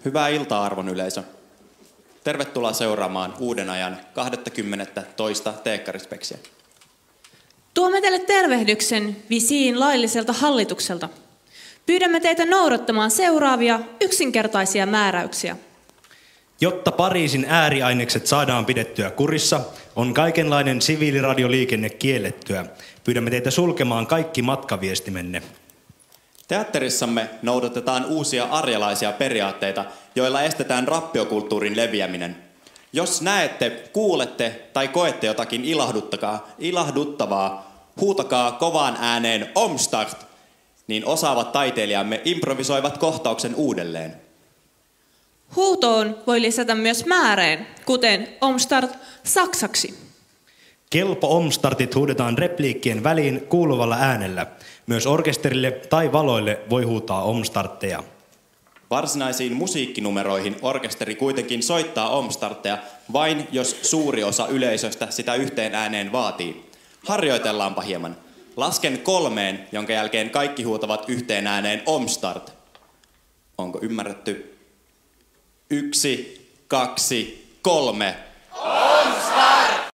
Hyvää iltaa, arvon yleisö. Tervetuloa seuraamaan uuden ajan 22. teekkarispeksiä. Tuomme teille tervehdyksen visiin lailliselta hallitukselta. Pyydämme teitä noudattamaan seuraavia yksinkertaisia määräyksiä. Jotta Pariisin ääriainekset saadaan pidettyä kurissa, on kaikenlainen siviiliradioliikenne kiellettyä. Pyydämme teitä sulkemaan kaikki matkaviestimenne. Teatterissamme noudatetaan uusia arjalaisia periaatteita, joilla estetään rappiokulttuurin leviäminen. Jos näette, kuulette tai koette jotakin ilahduttavaa, huutakaa kovaan ääneen Omstart, niin osaavat taiteilijamme improvisoivat kohtauksen uudelleen. Huutoon voi lisätä myös määreen, kuten Omstart saksaksi. Kelpo Omstartit huudetaan repliikkien väliin kuuluvalla äänellä. Myös orkesterille tai valoille voi huutaa Omstartteja. Varsinaisiin musiikkinumeroihin orkesteri kuitenkin soittaa Omstartteja vain, jos suuri osa yleisöstä sitä yhteen ääneen vaatii. Harjoitellaanpa hieman. Lasken 3, jonka jälkeen kaikki huutavat yhteen ääneen Omstart. Onko ymmärretty? 1, 2, 3.